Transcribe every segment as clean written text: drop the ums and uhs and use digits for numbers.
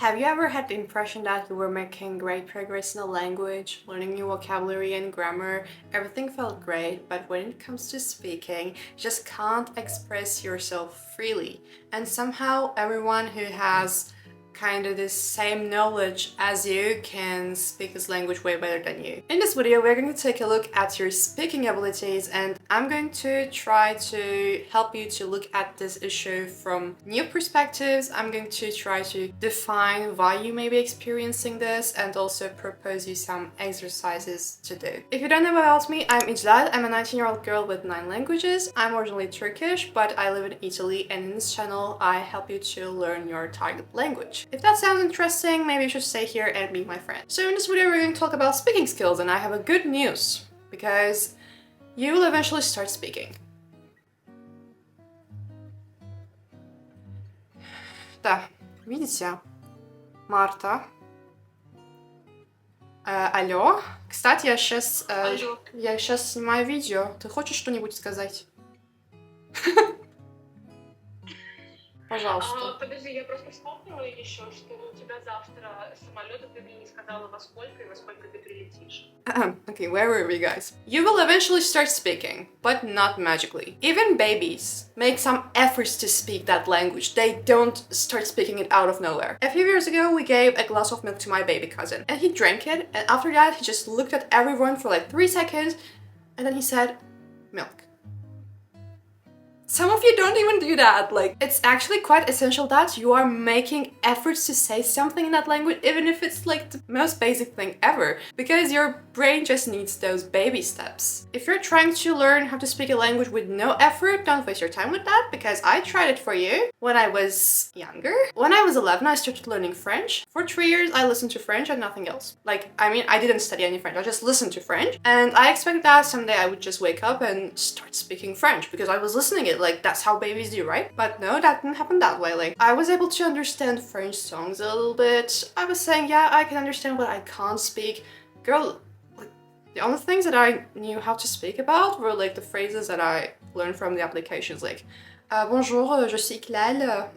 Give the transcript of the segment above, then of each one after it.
Have you ever had the impression that you were making great progress in a language, learning new vocabulary and grammar, everything felt great, but when it comes to speaking, you just can't express yourself freely? And somehow everyone who has kind of the same knowledge as you can speak this language way better than you. In this video, we're going to take a look at your speaking abilities, and I'm going to try to help you to look at this issue from new perspectives. I'm going to try to define why you may be experiencing this and also propose you some exercises to do. If you don't know about me, I'm İclal. I'm a 19-year-old girl with 9 languages. I'm originally Turkish, but I live in Italy, and in this channel, I help you to learn your target language. If that sounds interesting, maybe you should stay here and meet my friend. So in this video, we're going to talk about speaking skills, and I have a good news, because you will eventually start speaking. Да, видите? Марта. Алло. Кстати, я сейчас снимаю видео. Ты хочешь что-нибудь сказать? Пожалуйста. Подожди, я просто вспомнила еще, что у тебя завтра самолет, и ты мне не сказала во сколько ты прилетишь. Okay, where were we, guys? You will eventually start speaking, but not magically. Even babies make some efforts to speak that language. They don't start speaking it out of nowhere. A few years ago, we gave a glass of milk to my baby cousin, and he drank it, and after that, he just looked at everyone for like 3 seconds, and then he said, milk. Some of you don't even do that. Like, it's actually quite essential that you are making efforts to say something in that language, even if it's like the most basic thing ever, because your brain just needs those baby steps. If you're trying to learn how to speak a language with no effort, don't waste your time with that, because I tried it for you when I was younger. When I was 11, I started learning French. For 3 years, I listened to French and nothing else. I didn't study any French, I just listened to French, and I expected that someday I would just wake up and start speaking French, because I was listening it. Like, that's how babies do, right? But no, that didn't happen that way. Like, I was able to understand French songs a little bit. I was saying, yeah, I can understand, but I can't speak. Girl, like, the only things that I knew how to speak about were like the phrases that I learned from the applications, like bonjour, je suis İclal,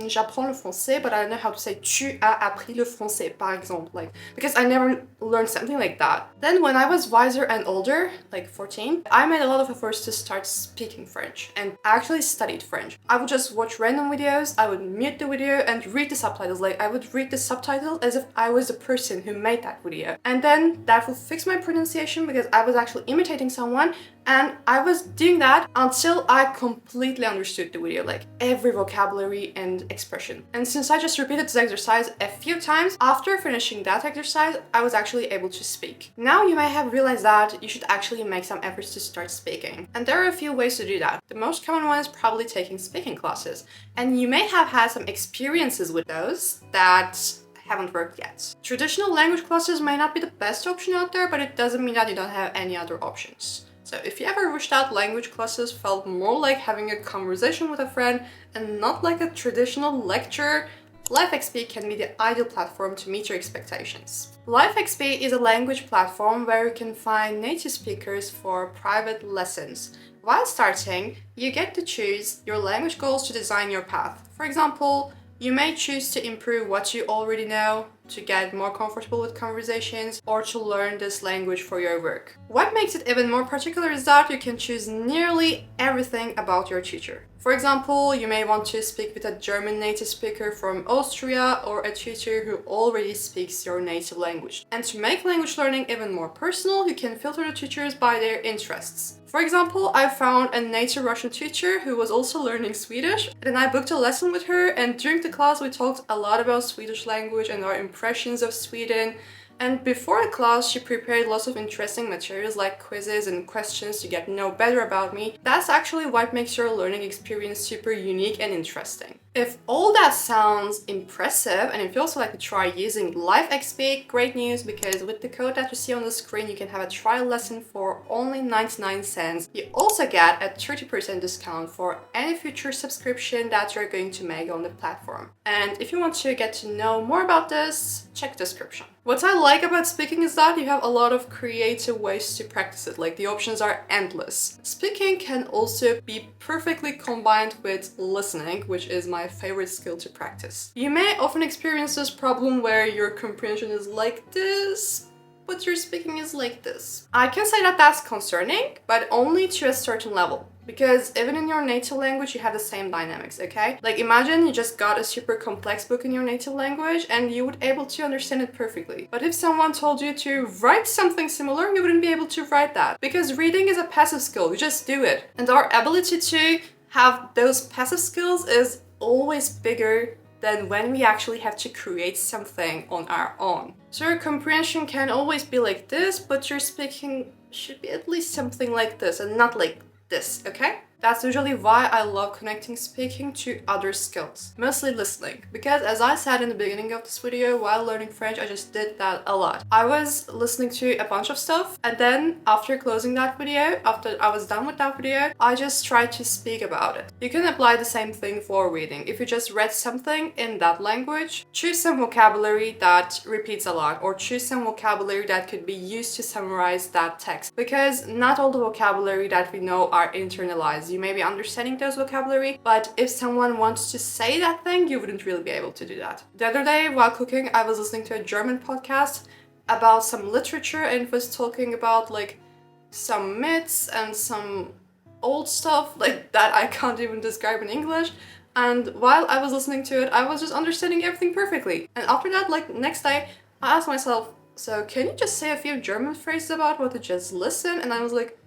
j'apprends le français, but I don't know how to say tu as appris le français, par exemple, like, because I never learned something like that. Then when I was wiser and older, like 14, I made a lot of efforts to start speaking French, and I actually studied French. I would just watch random videos, I would mute the video and read the subtitles. Like, I would read the subtitles as if I was the person who made that video. And then that would fix my pronunciation, because I was actually imitating someone, and I was doing that until I completely understood the video, like every vocabulary and expression. And since I just repeated this exercise a few times, after finishing that exercise, I was actually able to speak. Now you may have realized that you should actually make some efforts to start speaking. And there are a few ways to do that. The most common one is probably taking speaking classes. And you may have had some experiences with those that haven't worked yet. Traditional language classes may not be the best option out there, but it doesn't mean that you don't have any other options. So if you ever wished out language classes felt more like having a conversation with a friend and not like a traditional lecture, LiveXP can be the ideal platform to meet your expectations. LiveXP is a language platform where you can find native speakers for private lessons. While starting, you get to choose your language goals to design your path. For example, you may choose to improve what you already know, to get more comfortable with conversations, or to learn this language for your work. What makes it even more particular is that you can choose nearly everything about your teacher. For example, you may want to speak with a German native speaker from Austria, or a teacher who already speaks your native language. And to make language learning even more personal, you can filter the teachers by their interests. For example, I found a native Russian teacher who was also learning Swedish, and then I booked a lesson with her, and during the class we talked a lot about Swedish language and our impressions of Sweden. And before the class, she prepared lots of interesting materials like quizzes and questions to get to know better about me. That's actually what makes your learning experience super unique and interesting. If all that sounds impressive and if you also like to try using LiveXP, great news, because with the code that you see on the screen, you can have a trial lesson for only 99 cents. You also get a 30% discount for any future subscription that you're going to make on the platform. And if you want to get to know more about this, check description. What I like about speaking is that you have a lot of creative ways to practice it, like the options are endless. Speaking can also be perfectly combined with listening, which is my favorite skill to practice. You may often experience this problem where your comprehension is like this, but your speaking is like this. I can say that that's concerning, but only to a certain level. Because even in your native language, you have the same dynamics, okay? Like imagine you just got a super complex book in your native language and you would be able to understand it perfectly. But if someone told you to write something similar, you wouldn't be able to write that. Because reading is a passive skill, you just do it. And our ability to have those passive skills is always bigger than when we actually have to create something on our own. So your comprehension can always be like this, but your speaking should be at least something like this and not like this, okay? That's usually why I love connecting speaking to other skills, mostly listening. Because as I said in the beginning of this video, while learning French, I just did that a lot. I was listening to a bunch of stuff, and then after closing that video, after I was done with that video, I just tried to speak about it. You can apply the same thing for reading. If you just read something in that language, choose some vocabulary that repeats a lot, or choose some vocabulary that could be used to summarize that text. Because not all the vocabulary that we know are internalized. You may be understanding those vocabulary, but if someone wants to say that thing, you wouldn't really be able to do that. The other day while cooking, I was listening to a German podcast about some literature and it was talking about like some myths and some old stuff like that I can't even describe in English. And while I was listening to it, I was just understanding everything perfectly. And after that, like next day, I asked myself, so can you just say a few German phrases about what to just listen? And I was like,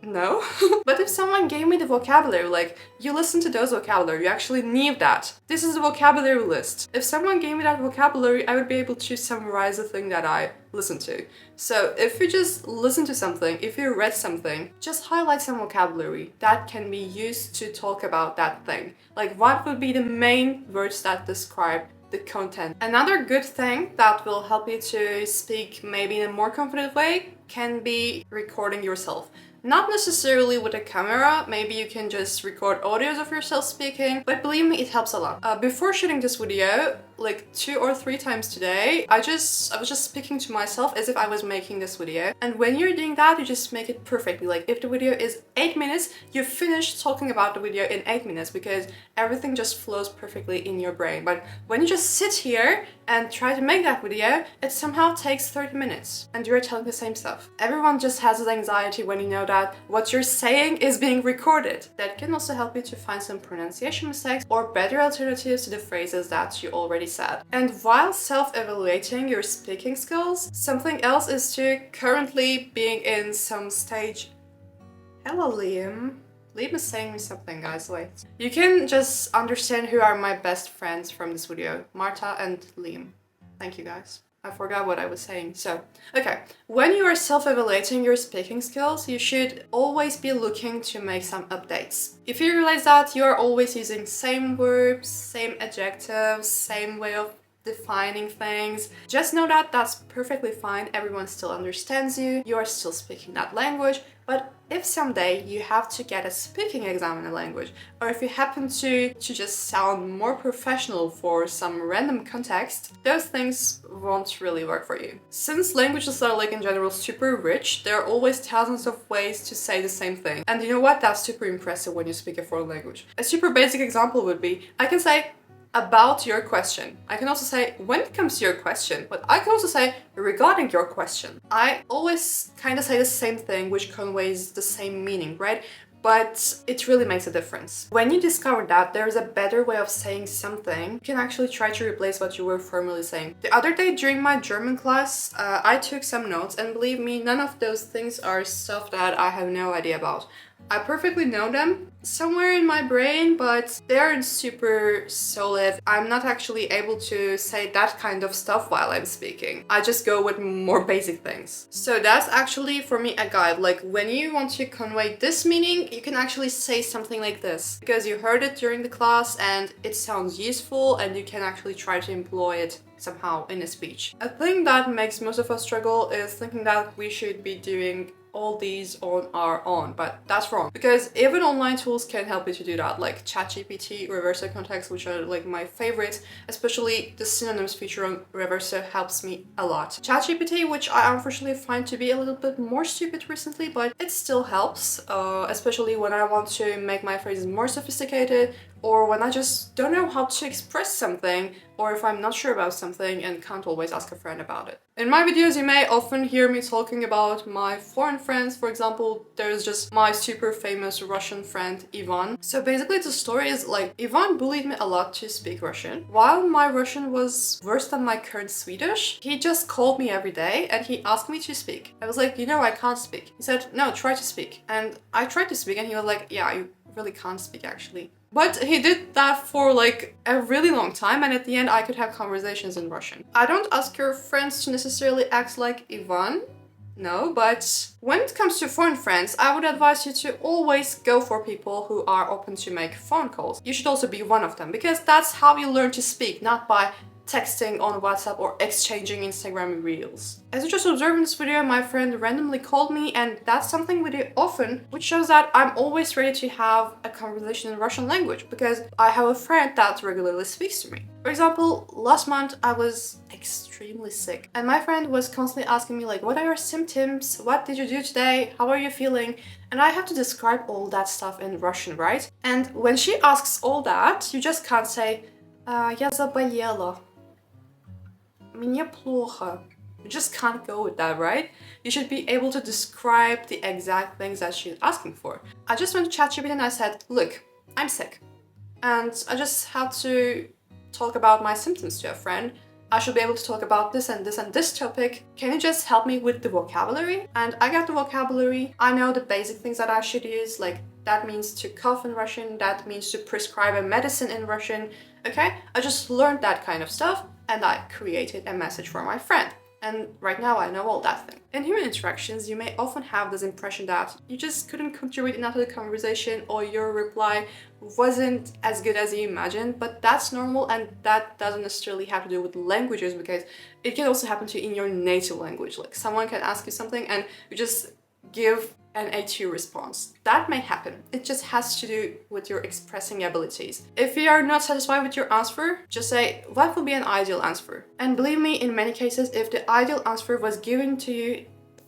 no. But if someone gave me the vocabulary, like, you listen to those vocabulary, you actually need that. This is the vocabulary list. If someone gave me that vocabulary, I would be able to summarize the thing that I listen to. So if you just listen to something, if you read something, just highlight some vocabulary that can be used to talk about that thing. Like, what would be the main words that describe the content? Another good thing that will help you to speak maybe in a more confident way can be recording yourself. Not necessarily with a camera, maybe you can just record audios of yourself speaking, but believe me, it helps a lot. Before shooting this video, like 2 or 3 times today, I was just speaking to myself as if I was making this video. And when you're doing that, you just make it perfectly. Like if the video is 8 minutes, you finish talking about the video in 8 minutes because everything just flows perfectly in your brain. But when you just sit here and try to make that video, it somehow takes 30 minutes and you're telling the same stuff. Everyone just has this anxiety when you know that what you're saying is being recorded. That can also help you to find some pronunciation mistakes or better alternatives to the phrases that you already said. And while self-evaluating your speaking skills, something else is to currently being in some stage. Hello, Liam. Liam is saying me something, guys, wait. You can just understand who are my best friends from this video, Marta and Liam. Thank you, guys. I forgot what I was saying. So, okay. When you are self-evaluating your speaking skills, you should always be looking to make some updates. If you realize that you are always using same verbs, same adjectives, same way of defining things, just know that that's perfectly fine. Everyone still understands you. You are still speaking that language. But if someday you have to get a speaking exam in a language, or if you happen to just sound more professional for some random context, those things won't really work for you. Since languages are like in general super rich, there are always thousands of ways to say the same thing. And you know what? That's super impressive when you speak a foreign language. A super basic example would be, I can say, about your question. I can also say when it comes to your question, but I can also say regarding your question. I always kind of say the same thing, which conveys the same meaning, right? But it really makes a difference. When you discover that there's a better way of saying something, you can actually try to replace what you were formerly saying. The other day during my German class, I took some notes, and believe me, none of those things are stuff that I have no idea about. I perfectly know them somewhere in my brain, but they aren't super solid. I'm not actually able to say that kind of stuff while I'm speaking. I just go with more basic things. So that's actually for me a guide. Like when you want to convey this meaning, you can actually say something like this because you heard it during the class and it sounds useful and you can actually try to employ it somehow in a speech. A thing that makes most of us struggle is thinking that we should be doing all these on our own, but that's wrong because even online tools can help you to do that, like ChatGPT, Reverso Context, which are like my favorites. Especially the synonyms feature on Reverso helps me a lot. ChatGPT, which I unfortunately find to be a little bit more stupid recently, but it still helps, especially when I want to make my phrases more sophisticated, or when I just don't know how to express something, or if I'm not sure about something and can't always ask a friend about it. In my videos, you may often hear me talking about my foreign friends. For example, there's just my super famous Russian friend, Ivan. So basically the story is like, Ivan bullied me a lot to speak Russian. While my Russian was worse than my current Swedish, he just called me every day and he asked me to speak. I was like, you know, I can't speak. He said, no, try to speak. And I tried to speak and he was like, yeah, you really can't speak actually. But he did that for like a really long time, and at the end I could have conversations in Russian. I don't ask your friends to necessarily act like Ivan, no, but when it comes to foreign friends, I would advise you to always go for people who are open to make phone calls. You should also be one of them, because that's how you learn to speak, not by texting on WhatsApp or exchanging Instagram reels. As you just observed in this video, my friend randomly called me, and that's something we do often, which shows that I'm always ready to have a conversation in Russian language because I have a friend that regularly speaks to me. For example, last month I was extremely sick and my friend was constantly asking me like, what are your symptoms? What did you do today? How are you feeling? And I have to describe all that stuff in Russian, right? And when she asks all that, you just can't say, я заболела. Мне плохо. You just can't go with that, right? You should be able to describe the exact things that she's asking for. I just went to ChatGPT and I said, look, I'm sick. And I just had to talk about my symptoms to a friend. I should be able to talk about this and this and this topic. Can you just help me with the vocabulary? And I got the vocabulary. I know the basic things that I should use, like that means to cough in Russian, that means to prescribe a medicine in Russian. Okay? I just learned that kind of stuff and I created a message for my friend. And right now I know all that thing. In human interactions, you may often have this impression that you just couldn't contribute enough to the conversation or your reply wasn't as good as you imagined, but that's normal and that doesn't necessarily have to do with languages, because it can also happen to you in your native language. Like someone can ask you something and you just give an A2 response. That may happen. It just has to do with your expressing abilities. If you are not satisfied with your answer, just say, what would be an ideal answer? And believe me, in many cases, if the ideal answer was given to you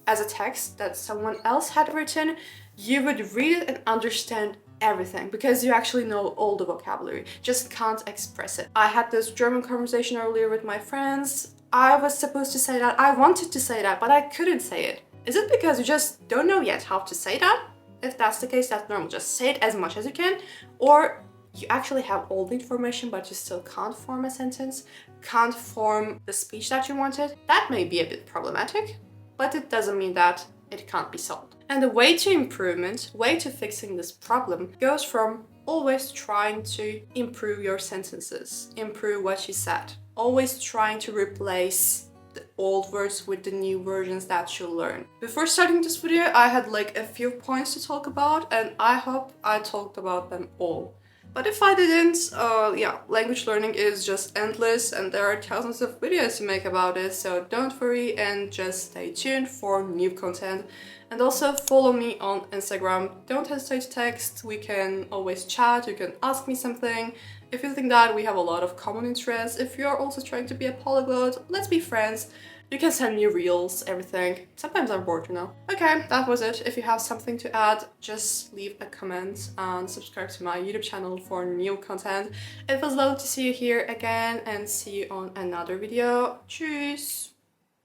as a text that someone else had written, you would read it and understand everything because you actually know all the vocabulary, just can't express it. I had this German conversation earlier with my friends. I was supposed to say that, I wanted to say that, but I couldn't say it. Is it because you just don't know yet how to say that? If that's the case, that's normal. Just say it as much as you can. Or you actually have all the information, but you still can't form a sentence, can't form the speech that you wanted. That may be a bit problematic, but it doesn't mean that it can't be solved. And the way to improvement, way to fixing this problem goes from always trying to improve your sentences, improve what you said, always trying to replace the old words with the new versions that you learn. Before starting this video, I had like a few points to talk about, and I hope I talked about them all. But if I didn't, yeah, language learning is just endless and there are thousands of videos to make about it, so don't worry and just stay tuned for new content. And also follow me on Instagram. Don't hesitate to text, we can always chat, you can ask me something. If you think that we have a lot of common interests, if you're also trying to be a polyglot, let's be friends. You can send me reels, everything. Sometimes I'm bored, you know. Okay, that was it. If you have something to add, just leave a comment and subscribe to my YouTube channel for new content. It was lovely to see you here again and see you on another video. Tschüss!